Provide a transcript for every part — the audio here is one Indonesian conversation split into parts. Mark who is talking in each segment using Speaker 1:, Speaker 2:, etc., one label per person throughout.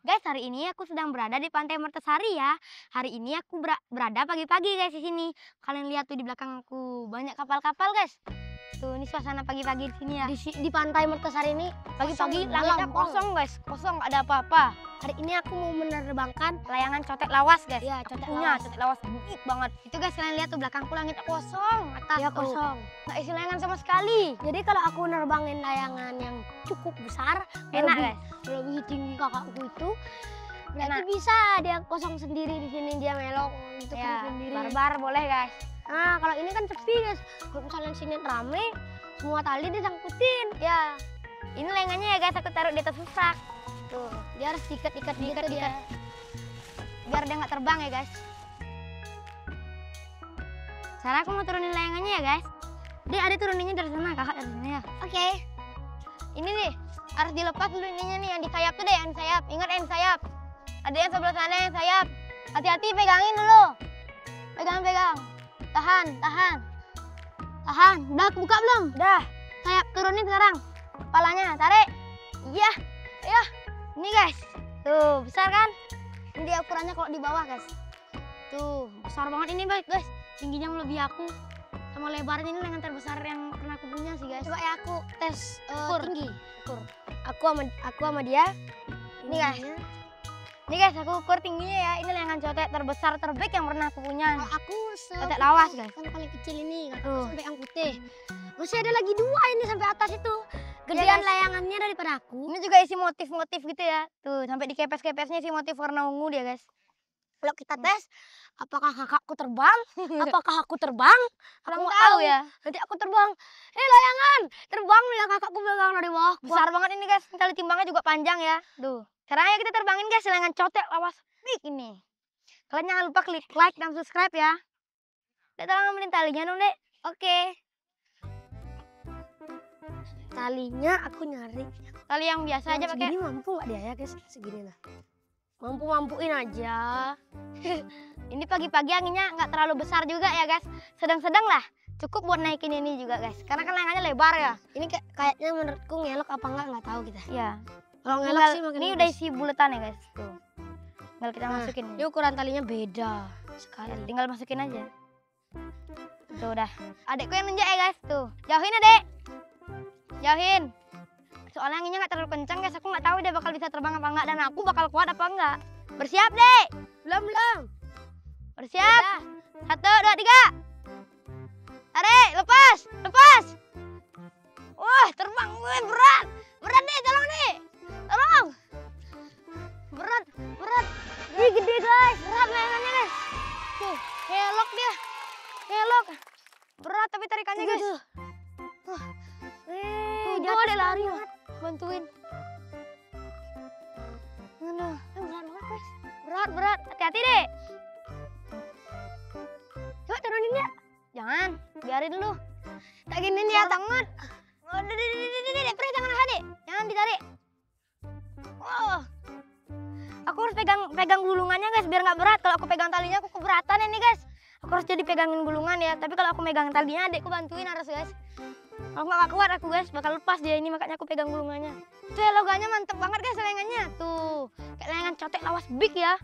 Speaker 1: Guys, hari ini aku sedang berada di Pantai Mertasari ya. Hari ini aku berada pagi-pagi guys di sini. Kalian lihat tuh di belakang aku banyak kapal-kapal guys. Tuh ini suasana pagi-pagi di sini ya.
Speaker 2: Di Pantai Mertasari ini
Speaker 1: Pagi-pagi
Speaker 2: kosong,
Speaker 1: langitnya
Speaker 2: malam,
Speaker 1: kosong guys, kosong nggak ada apa-apa.
Speaker 2: Hari ini aku mau menerbangkan
Speaker 1: Layangan cotek lawas guys.
Speaker 2: ya
Speaker 1: Aku
Speaker 2: cotek
Speaker 1: punya
Speaker 2: lawas.
Speaker 1: cotek lawas big banget. Itu guys kalian lihat tuh belakangku langitnya kosong, atas
Speaker 2: Ya
Speaker 1: tuh.
Speaker 2: kosong.
Speaker 1: Nggak isi layangan sama sekali.
Speaker 2: Jadi kalau aku nerbangin layangan yang cukup besar,
Speaker 1: Enak
Speaker 2: melebihi-
Speaker 1: guys.
Speaker 2: melebihi tinggi kakakku itu, berarti
Speaker 1: Enak.
Speaker 2: bisa dia kosong sendiri di sini, dia melok gitu
Speaker 1: Ya,
Speaker 2: sendiri.
Speaker 1: barbar boleh guys.
Speaker 2: Nah, kalau ini kan sepi guys. Kalau misalnya sini rame, semua tali disangkutin.
Speaker 1: Ya, ini layangannya ya guys, aku taruh di atas susrak.
Speaker 2: Tuh, dia harus diikat-ikat gitu
Speaker 1: Diikat-ikat.
Speaker 2: dia.
Speaker 1: Biar dia nggak terbang ya guys. Sekarang aku mau turunin layangannya ya guys. Dia turuninnya dari sana, kakak dari sana ya.
Speaker 2: Oke.
Speaker 1: Ini nih, harus dilepas dulu ininya nih, yang di sayap tuh deh, yang sayap. Ingat yang sayap. Ada yang sebelah sana yang sayap. Hati-hati pegangin dulu. Pegang. Tahan. Tahan. Udah buka belum? Udah. Sayap turunin sekarang. Kepalanya, tarik. Iya. Ayo. Ini guys. Tuh, besar kan? Ini dia ukurannya kalau di bawah guys. Tuh, besar banget ini guys. Tingginya melebihi aku. Sama lebarnya ini lengan terbesar yang pernah aku punya sih guys.
Speaker 2: Coba ya aku tes
Speaker 1: Ukur.
Speaker 2: tinggi.
Speaker 1: Ukur.
Speaker 2: Aku sama dia.
Speaker 1: Ini guys. Ini guys, aku ukur tingginya ya. Ini lengan cotek terbesar terbig yang pernah aku punya.
Speaker 2: Kalau aku
Speaker 1: Cotek lawas guys.
Speaker 2: kan paling kecil ini,
Speaker 1: Tuh.
Speaker 2: sampai yang putih. Masih ada lagi dua ini sampai atas itu. Gedean
Speaker 1: guys.
Speaker 2: layangannya daripada aku.
Speaker 1: Ini juga isi motif-motif gitu ya. Tuh, sampai di kepes-kepesnya isi motif warna ungu dia guys.
Speaker 2: Kalau kita tes, apakah kakakku terbang? Apakah aku terbang? Aku
Speaker 1: Kurang
Speaker 2: nggak
Speaker 1: tahu ya.
Speaker 2: Nanti aku terbang. Layangan, terbang ya kakakku pegang dari bawah.
Speaker 1: Besar banget ini guys. Tali timbangnya juga panjang ya. Tuh. Sekarang ayo kita terbangin guys lengan cotek lawas big ini. Kalian jangan lupa klik like dan subscribe ya. Dek, tolong ambilin talinya dong, Dek. Oke.
Speaker 2: Talinya aku nyari.
Speaker 1: Tali yang biasa aja pakai.
Speaker 2: Segini mampu nggak dia ya guys? Segini lah. Mampuin aja.
Speaker 1: Ini pagi-pagi anginnya nggak terlalu besar juga ya guys. Sedang-sedang lah. Cukup buat naikin ini juga guys. Karena kan layangannya lebar ya.
Speaker 2: Ini kayaknya menurutku ngelok apa nggak tahu kita.
Speaker 1: Iya.
Speaker 2: Kalau ngelok
Speaker 1: Tinggal,
Speaker 2: sih makin
Speaker 1: ini
Speaker 2: bagus.
Speaker 1: udah isi buletan ya guys. Tuh. Tinggal kita
Speaker 2: Nah,
Speaker 1: masukin.
Speaker 2: Ini ukuran talinya beda sekali.
Speaker 1: Ya, tinggal masukin aja. Tuh udah. Adekku yang nunjuk ya guys. Tuh. Jauhin adek. Jauhin. Soalnya anginnya nggak terlalu kencang guys. Aku nggak tahu dia bakal bisa terbang apa enggak. Dan aku bakal kuat apa enggak. Bersiap dek.
Speaker 2: Belum.
Speaker 1: Bersiap. 1, 2, 3. Tarik. Lepas. Wah terbang. Wih, berat. Berat deh. Tolong deh. Tolong. Berat.
Speaker 2: Ini gede guys.
Speaker 1: Berat layangannya guys. Tuh. Ngelok dia. Ngelok. Berat tapi tarikannya guys. Tuh jatuh deh lari. Bantuin. Mana?
Speaker 2: Berat banget guys.
Speaker 1: Berat. Hati-hati deh.
Speaker 2: Coba turunin ya.
Speaker 1: Jangan. Biarin dulu.
Speaker 2: Tak giniin
Speaker 1: Ya
Speaker 2: ya.
Speaker 1: banget. Dek, perih tangan adek. Jangan ditarik. Wah. Aku harus pegang gulungannya guys biar nggak berat. Kalau aku pegang talinya aku keberatan ini guys. Aku harus jadi pegangin gulungan ya. Tapi kalau aku megang talinya adekku bantuin harus guys. Kalau nggak kuat aku guys bakal lepas dia ini, makanya aku pegang gulungannya. Tuh ya loganya mantep banget guys layangannya. Tuh kayak layangan cotek lawas big ya.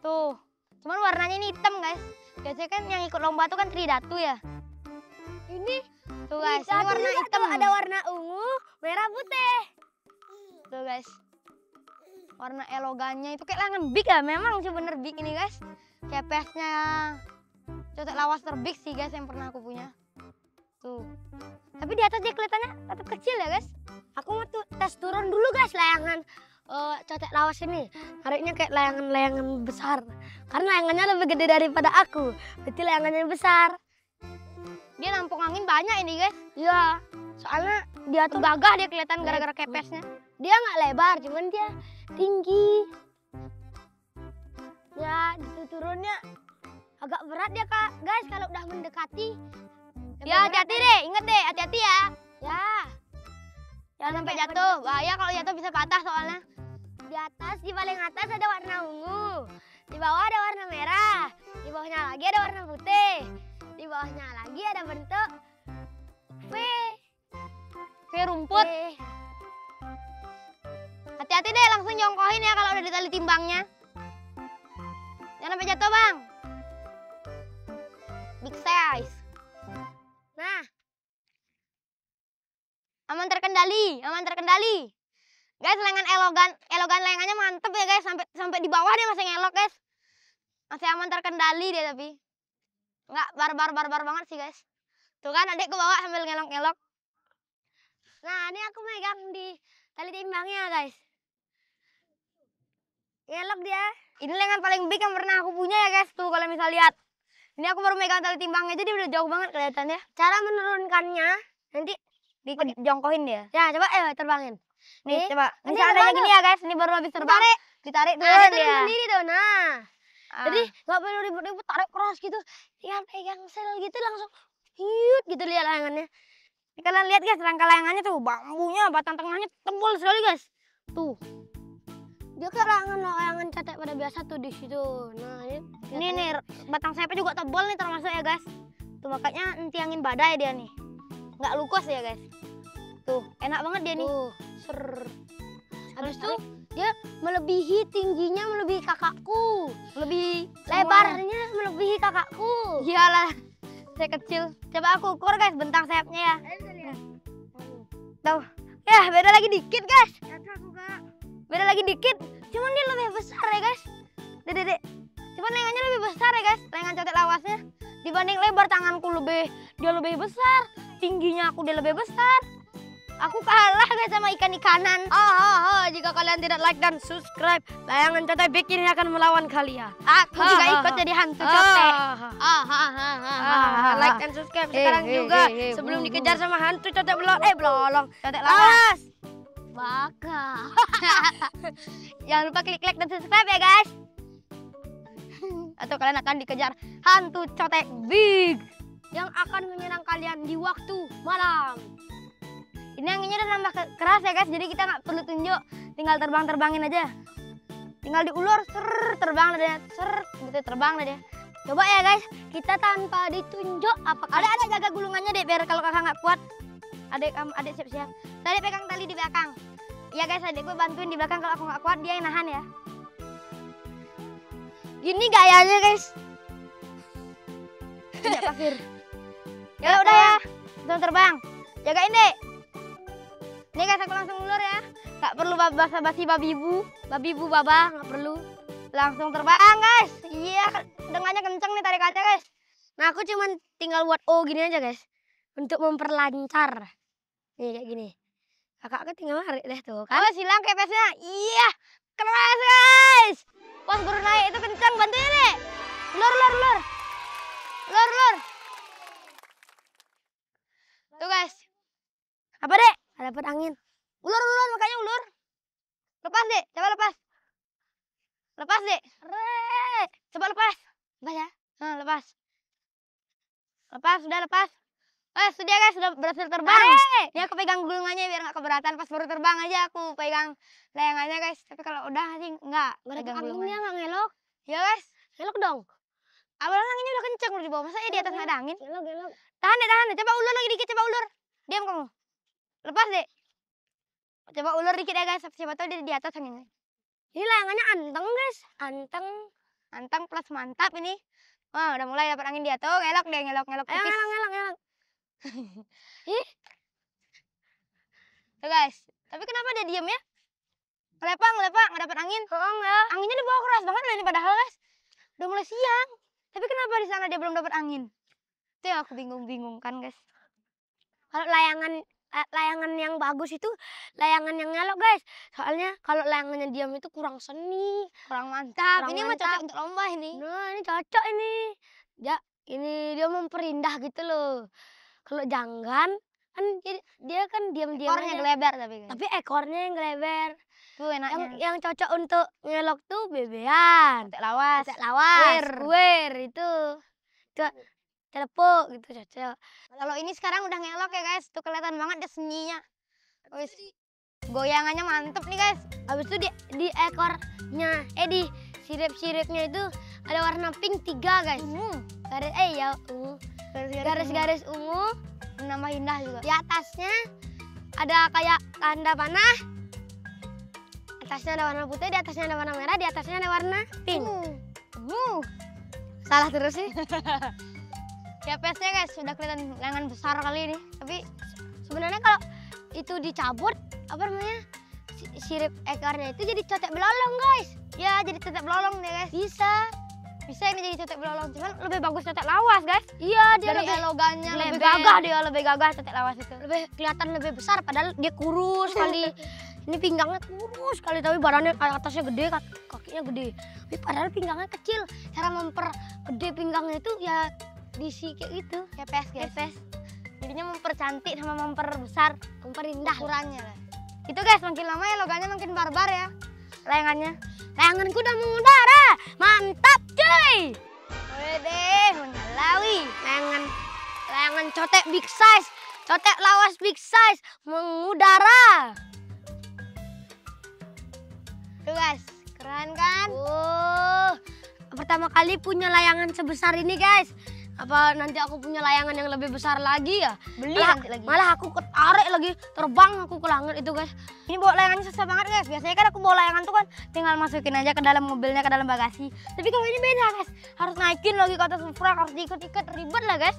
Speaker 1: Tuh. Cuman warnanya ini hitam guys. Biasanya kan yang ikut lomba tuh kan tridatu ya.
Speaker 2: Ini
Speaker 1: Tuh guys, ini
Speaker 2: satu
Speaker 1: warna
Speaker 2: juga
Speaker 1: hitam.
Speaker 2: tuh, ada warna ungu, merah, putih.
Speaker 1: Tuh guys. Warna elogannya itu kayak layangan big ya. Memang sih bener big ini guys. Kepesnya cotek lawas terbig sih guys yang pernah aku punya. Tuh. Tapi di atas dia kelihatannya tetap kecil ya guys.
Speaker 2: Aku mau tuh tes turun dulu guys layangan cotek lawas ini. Harusnya kayak layangan-layangan besar. Karena layangannya lebih gede daripada aku. Berarti layangannya besar.
Speaker 1: Dia nampung angin banyak ini guys.
Speaker 2: Iya. Soalnya dia tuh
Speaker 1: Gagah dia kelihatan gara-gara kepesnya.
Speaker 2: dia nggak lebar, cuman dia tinggi. Ya, itu turunnya agak berat dia kak, guys kalau udah mendekati.
Speaker 1: Ya hati-hati deh, inget deh, hati-hati ya.
Speaker 2: Ya,
Speaker 1: Jangan sampai jatuh. Bahaya kalau jatuh bisa patah soalnya.
Speaker 2: di atas, di paling atas ada warna ungu. Di bawah ada warna merah. Di bawahnya lagi ada warna putih. Di bawahnya lagi ada bentuk V.
Speaker 1: V rumput.
Speaker 2: V.
Speaker 1: Hati-hati deh, langsung jongkohin ya kalau udah di tali timbangnya. Jangan sampai jatuh, Bang. Big size. Nah. Aman terkendali, aman terkendali. Guys, elogan layangannya mantep ya guys, sampai di bawah dia masih ngelok guys. Masih aman terkendali dia tapi. Enggak barbar banget sih guys. Tuh kan adikku bawa sambil ngelok-ngelok.
Speaker 2: Nah, ini aku megang di tali timbangnya guys. Ngelok dia.
Speaker 1: Ini layangan paling big yang pernah aku punya ya guys. Tuh kalau misal lihat. Ini aku baru megang tali timbangnya jadi udah jauh banget kelihatannya.
Speaker 2: Cara menurunkannya nanti
Speaker 1: dijongkohin dia.
Speaker 2: ya coba terbangin.
Speaker 1: Nih coba. Misalnya kayak gini ya guys. Ini baru habis terbang. Ditarik dulu
Speaker 2: Nah,
Speaker 1: dia.
Speaker 2: sendiri tuh. Nah.
Speaker 1: Ah.
Speaker 2: Jadi nggak perlu ribut-ribut tarik keras gitu. Tinggal pegang sel gitu langsung hiut gitu lihat layangannya.
Speaker 1: Ini kalian lihat guys, rangka layangannya tuh bambunya, batang tengahnya tebal sekali guys. Tuh.
Speaker 2: Dia kayak layangan cetek pada biasa tuh di situ. Nah,
Speaker 1: ini nih batang sayapnya juga tebal nih termasuk ya guys. Tuh makanya entiangin badai dia nih. Nggak lukos ya guys. Tuh, enak banget dia nih.
Speaker 2: Tuh, ser. Habis itu dia melebihi tingginya melebihi kakakku.
Speaker 1: Lebih
Speaker 2: Lebarnya melebihi kakakku.
Speaker 1: Iyalah. Saya kecil. Coba aku ukur guys bentang sayapnya ya. Tuh. Ya, beda lagi dikit guys. Beda lagi dikit. Cuman dia lebih besar ya guys. Dek. Cuman layangannya lebih besar ya guys. Layangan cotek lawasnya. Dibanding lebar tanganku dia lebih besar. Tingginya aku dia lebih besar. Aku kalah guys sama ikan-ikanan.
Speaker 2: Jika kalian tidak like dan subscribe, layangan cotek big ini akan melawan kalian.
Speaker 1: Aku juga ikut jadi hantu cotek.
Speaker 2: Like dan subscribe sekarang juga sebelum dikejar sama hantu cotek belolong.
Speaker 1: Cotek lawas.
Speaker 2: Baka.
Speaker 1: Jangan lupa klik like dan subscribe ya guys. Atau kalian akan dikejar hantu cotek big
Speaker 2: Yang akan menyerang kalian di waktu malam.
Speaker 1: Ini anginnya udah nambah keras ya guys, jadi kita nggak perlu tunjuk, tinggal terbangin aja. Tinggal diulur, terbang dia, gitu terbang dia.
Speaker 2: Coba ya guys, kita tanpa ditunjuk apakah
Speaker 1: ada jaga gulungannya deh, biar kalau kakak nggak kuat. Adik siap-siap. Tadi pegang tali di belakang. Iya guys, adik gue bantuin di belakang, kalau aku nggak kuat dia yang nahan ya.
Speaker 2: Gini gayanya guys.
Speaker 1: Tidak pasir. Ya udah ya, langsung terbang. Jagain deh. Nih guys, aku langsung ulur ya. Gak perlu basa-basi babi bu baba, gak perlu. Langsung terbang guys. Iya, dengannya kenceng nih tarikannya guys.
Speaker 2: Nah, aku cuman tinggal buat gini aja guys. Untuk memperlancar. Nih kayak gini. Kakak tinggal narik deh tuh kan.
Speaker 1: Awas hilang kepesnya. Iya, keras guys. Pas baru naik itu kenceng, bantuin deh. Ulur. Tuh guys. Apa dek?
Speaker 2: Dapat angin.
Speaker 1: Ulur, makanya ulur. Lepas dek, coba lepas. Lepas dek. Coba lepas.
Speaker 2: Lepas ya?
Speaker 1: Nah, lepas. Sudah lepas. Sudah guys, sudah berhasil terbang. Ini aku pegang gulungannya biar nggak keberatan. Pas baru terbang aja aku pegang layangannya guys. Tapi kalau udah sih nggak pegang gulungannya.
Speaker 2: Anginnya nggak ngelok.
Speaker 1: Ya guys.
Speaker 2: Ngelok dong.
Speaker 1: Awalnya anginnya udah kenceng di bawah. Masa ya di atas nggak ada angin?
Speaker 2: Ngelok.
Speaker 1: Tahan deh. Coba ulur lagi dikit, coba ulur. Diam kamu. Lepas deh. Coba ulur dikit ya guys. Siapa tahu dia di atas anginnya.
Speaker 2: Ini layangannya anteng guys.
Speaker 1: Anteng plus mantap ini. Wah, udah mulai dapat angin dia tuh. Ngelok tipis.
Speaker 2: Ngelok.
Speaker 1: Tuh guys. Tapi kenapa dia diem ya? Ngelepang, nggak dapat angin.
Speaker 2: Enggak.
Speaker 1: Anginnya di bawah keras banget loh ini padahal guys. Udah mulai siang. Tapi kenapa di sana dia belum dapat angin? Itu yang aku bingung kan guys.
Speaker 2: Kalau layangan yang bagus itu layangan yang ngelok guys. Soalnya kalau layangannya diam itu kurang seni,
Speaker 1: kurang mantap. Ini mah cocok untuk lomba ini.
Speaker 2: Nah, ini cocok ini. Ya, ini dia memperindah gitu loh. Kalau janggan kan dia kan diam-diam
Speaker 1: ekornya geleber
Speaker 2: tapi ekornya yang geleber.
Speaker 1: Tuh enaknya.
Speaker 2: Yang cocok untuk ngelok tuh bebean,
Speaker 1: cotek lawas,
Speaker 2: kuir itu. Telepuk gitu cocok.
Speaker 1: Kalau ini sekarang udah ngelok ya guys, tuh kelihatan banget deh seninya. Wis. Goyangannya mantep nih guys.
Speaker 2: Habis itu di ekornya, di sirip-siripnya itu ada warna pink 3 guys. Garis-garis ungu.
Speaker 1: Menambah indah juga.
Speaker 2: Di atasnya ada kayak tanda panah. Atasnya ada warna putih, di atasnya ada warna merah, di atasnya ada warna pink.
Speaker 1: Uh.
Speaker 2: Salah terus sih.
Speaker 1: Ya pesnya guys, sudah kelihatan layangan besar kali ini. Tapi
Speaker 2: Sebenarnya kalau itu dicabut, apa namanya, sirip ekornya itu jadi cotek belolong guys.
Speaker 1: ya jadi cotek belolong deh guys.
Speaker 2: Bisa.
Speaker 1: Ini jadi cotek belolong, cuman lebih bagus cotek lawas guys.
Speaker 2: Iya, dia
Speaker 1: Dari
Speaker 2: lebih
Speaker 1: elogannya lebih
Speaker 2: gede.
Speaker 1: gagah dia, lebih gagah cotek lawas itu.
Speaker 2: lebih kelihatan lebih besar, padahal dia kurus kali. Ini pinggangnya kurus kali, tapi badannya atasnya gede, kakinya gede. Tapi padahal pinggangnya kecil. Cara mempergede pinggangnya itu ya diisi kayak gitu.
Speaker 1: Kepes guys. Jadinya mempercantik sama memperbesar
Speaker 2: Memperindah.
Speaker 1: ukurannya lah. Itu guys, makin lama elogannya makin barbar ya layangannya.
Speaker 2: Layanganku udah mengudara. Mantap cuy.
Speaker 1: Wede, menalawi.
Speaker 2: Layangan cotek big size. Cotek lawas big size. Mengudara.
Speaker 1: Tuh guys, keren kan?
Speaker 2: Pertama kali punya layangan sebesar ini guys. Apa nanti aku punya layangan yang lebih besar lagi ya?
Speaker 1: Beli nanti lagi.
Speaker 2: Malah aku ketarik lagi, terbang aku ke langit itu guys.
Speaker 1: Ini bawa layangannya susah banget guys. Biasanya kan aku bawa layangan tuh kan tinggal masukin aja ke dalam mobilnya, ke dalam bagasi. Tapi kalau ini beda guys. Harus naikin lagi ke atas roof rack, harus diikat-ikat, ribet lah guys.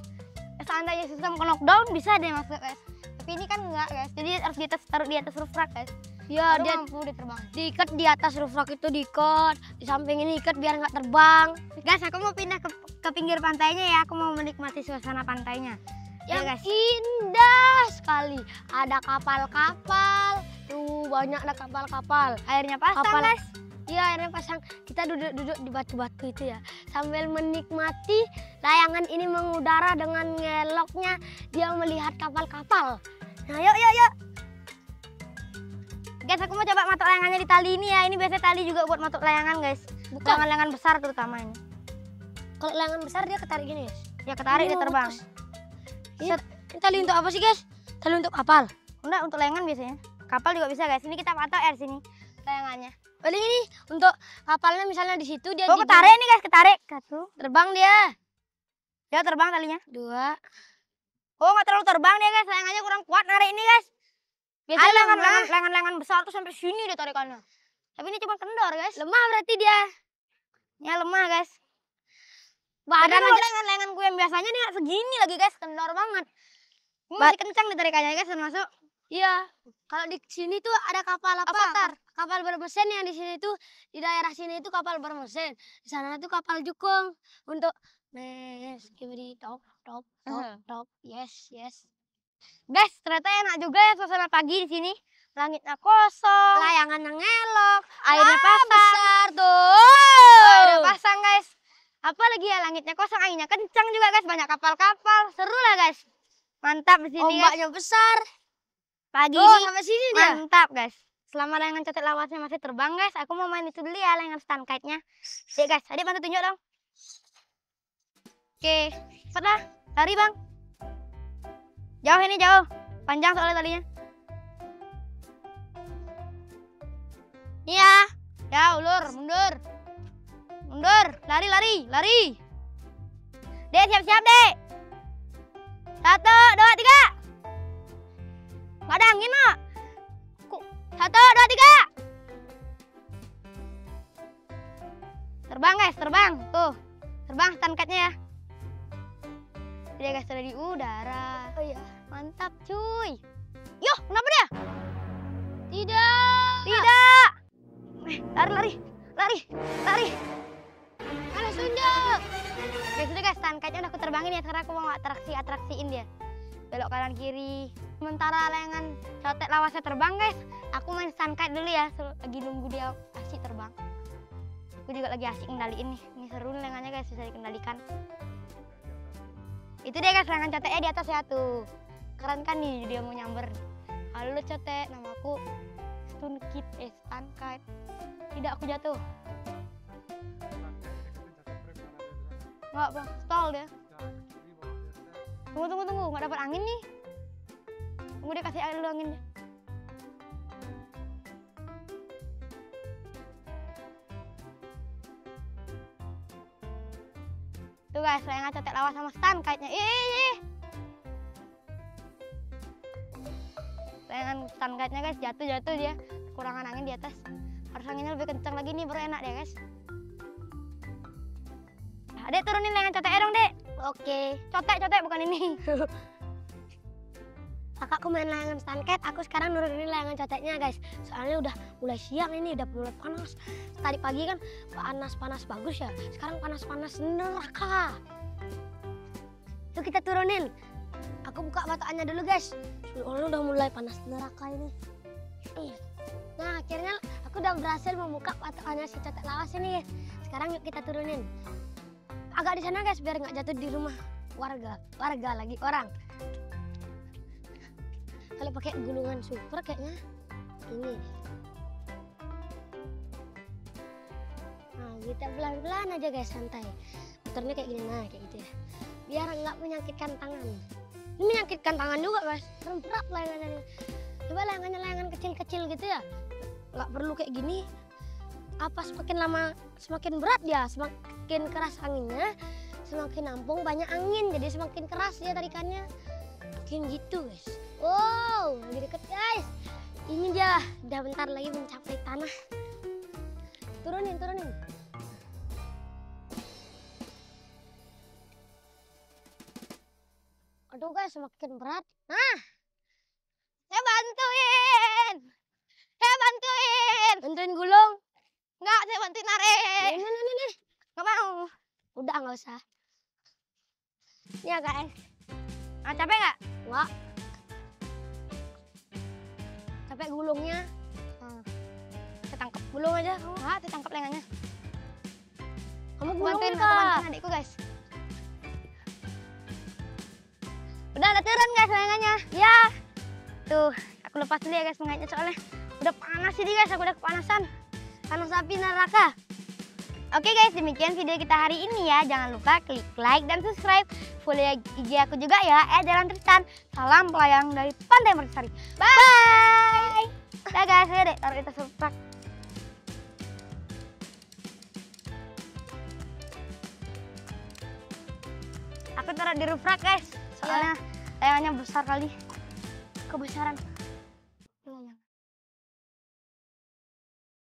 Speaker 1: Seandainya sistem ke knockdown bisa deh masuk guys. Tapi ini kan enggak guys. Jadi harus taruh di atas roof rack guys.
Speaker 2: Ya,
Speaker 1: Baru
Speaker 2: dia
Speaker 1: mampu dia terbang.
Speaker 2: diikat di atas roof rack itu diikat, di samping ini ikat biar nggak terbang.
Speaker 1: Guys, aku mau pindah ke pinggir pantainya ya. Aku mau menikmati suasana pantainya. Ya
Speaker 2: Yang
Speaker 1: guys.
Speaker 2: indah sekali. Ada kapal-kapal. Tuh banyak ada kapal-kapal.
Speaker 1: Airnya pasang
Speaker 2: Kapal.
Speaker 1: guys.
Speaker 2: Iya, airnya pasang. Kita duduk-duduk di batu-batu itu ya. Sambil menikmati layangan ini mengudara dengan ngeloknya dia melihat kapal-kapal.
Speaker 1: Nah, yuk. Guys, aku mau coba matok layangannya di tali ini ya. Ini biasanya tali juga buat matok layangan guys.
Speaker 2: Bukan.
Speaker 1: Layangan-layangan besar terutama ini.
Speaker 2: Kalau layangan besar dia ketarik gini guys.
Speaker 1: Ya ketarik dia terbang.
Speaker 2: Ini tali untuk apa sih guys? Tali untuk kapal.
Speaker 1: Enggak, untuk layangan biasanya. Kapal juga bisa guys. Ini kita patok air sini layangannya.
Speaker 2: Paling ini untuk kapalnya misalnya di situ dia
Speaker 1: Oh, ketarik nih guys, ketarik. Satu.
Speaker 2: terbang dia.
Speaker 1: Ya terbang talinya.
Speaker 2: 2.
Speaker 1: Oh, nggak terlalu terbang dia guys. Layangannya kurang kuat narik ini guys. Biasanya layangan besar tuh sampai sini dia tarikannya. Tapi ini cuma kendor guys.
Speaker 2: Lemah berarti dia.
Speaker 1: Ya lemah guys.
Speaker 2: Badan
Speaker 1: Padahal
Speaker 2: aja.
Speaker 1: layangan gue yang biasanya nih segini lagi guys, kendor banget. Ini masih kencang ditarikannya guys, termasuk.
Speaker 2: Iya. Kalau di sini tuh ada kapal apa?
Speaker 1: Avatar.
Speaker 2: Kapal bermesin yang di sini tuh, di daerah sini itu kapal bermesin. Di sana tuh kapal jukung untuk skibidi top. Yes.
Speaker 1: Guys, ternyata enak juga ya suasana pagi di sini. Langitnya kosong,
Speaker 2: Layangan yang ngelok,
Speaker 1: airnya pasang.
Speaker 2: besar tuh.
Speaker 1: Airnya pasang guys. Apalagi ya langitnya kosong, anginnya kencang juga guys, banyak kapal-kapal. Seru lah guys. Mantap di sini guys.
Speaker 2: Ombaknya besar.
Speaker 1: Pagi
Speaker 2: Oh,
Speaker 1: ini
Speaker 2: sampai sini dia.
Speaker 1: mantap guys. Selama layangan cotek lawasnya masih terbang guys, aku mau main itu dulu ya, layangan stand kite-nya. Yuk guys, adik bantu tunjuk dong. Oke, cepat lah. Lari bang. Jauh ini jauh. Panjang soalnya talinya. Iya. Ya ulur, mundur. Mundur, lari. Dek, siap-siap dek. 1, 2, 3. Nggak ada angin mak. 1, 2, 3. Terbang guys, terbang. Tuh, terbang stand kite-nya ya. Dia guys sudah di udara.
Speaker 2: Oh iya.
Speaker 1: Mantap cuy. Yoh, kenapa dia?
Speaker 2: Tidak.
Speaker 1: Lari.
Speaker 2: Ada sunjuk.
Speaker 1: Guys, udah guys, stand kite-nya udah aku terbangin ya. Sekarang aku mau atraksiin dia. Belok kanan kiri. Sementara layangan cotek lawasnya terbang guys, aku main stand kite dulu ya. Lagi nunggu dia asik terbang. Aku juga lagi asik kendaliin nih. Ini seru nih layangannya guys, bisa dikendalikan. Itu dia guys, layangan coteknya di atas ya tuh. Keren kan nih dia mau nyamber. Halo cotek, nama aku Stand Kite. Tidak, aku jatuh. Enggak bang, stall dia. Tunggu, nggak dapat angin nih. Tunggu dia kasih air dulu anginnya. Tuh guys, layangan cotek lawas sama stand kite-nya. Ih. Layangan stand kite-nya guys jatuh dia. Kekurangan angin di atas. Harus anginnya lebih kencang lagi nih baru enak deh guys. Adek turunin layangan coteknya dong dek.
Speaker 2: Oke.
Speaker 1: Cotek bukan ini.
Speaker 2: Kakakku main layangan stunket, aku sekarang nurunin layangan coteknya guys. Soalnya udah mulai siang ini, udah mulai panas. Tadi pagi kan panas bagus ya. Sekarang panas neraka. Yuk kita turunin. Aku buka batakannya dulu guys. Soalnya udah mulai panas neraka ini. Nah akhirnya aku udah berhasil membuka batakannya si cotek lawas ini guys. Sekarang yuk kita turunin. Agak di sana guys biar nggak jatuh di rumah warga lagi orang. Kalau pakai gulungan super kayaknya ini. Nah kita pelan-pelan aja guys, santai. Putarnya kayak gini, nah kayak gitu ya. Biar nggak menyakitkan tangan. Ini menyakitkan tangan juga guys, berat layangannya. Coba layangan kecil-kecil gitu ya. Nggak perlu kayak gini. Apa semakin lama semakin berat dia, semakin keras anginnya, semakin nampung banyak angin, jadi semakin keras dia tarikannya. Mungkin gitu guys. Wow, lagi deket guys. Ini dia, udah bentar lagi mencapai tanah. Turunin. Aduh guys, semakin berat. Nah,
Speaker 1: Saya bantuin.
Speaker 2: bantuin gulung.
Speaker 1: Enggak, saya bantuin narik.
Speaker 2: Ini.
Speaker 1: Nggak mau.
Speaker 2: Udah nggak usah. Ya guys.
Speaker 1: Ah, capek nggak?
Speaker 2: Wah. Capek gulungnya.
Speaker 1: Ketangkep.
Speaker 2: Gulung aja.
Speaker 1: Wah, ditangkap layangannya.
Speaker 2: Kamu
Speaker 1: Aku
Speaker 2: gulung
Speaker 1: bantuin
Speaker 2: Kak.
Speaker 1: adikku guys. Udah turun guys layangannya.
Speaker 2: Ya.
Speaker 1: Tuh, aku lepas dulu ya guys mengaitnya soalnya udah panas ini guys, aku udah kepanasan.
Speaker 2: Panas api neraka.
Speaker 1: Oke guys, demikian video kita hari ini ya. Jangan lupa klik like dan subscribe. Follow IG aku juga ya, Jalan Tristan. Salam pelayang dari Pantai Mertasari. Bye. Dah guys, ayo deh taruh di tas rufrak. Aku taruh di rufrak guys, soalnya layangannya besar kali. Kebesaran.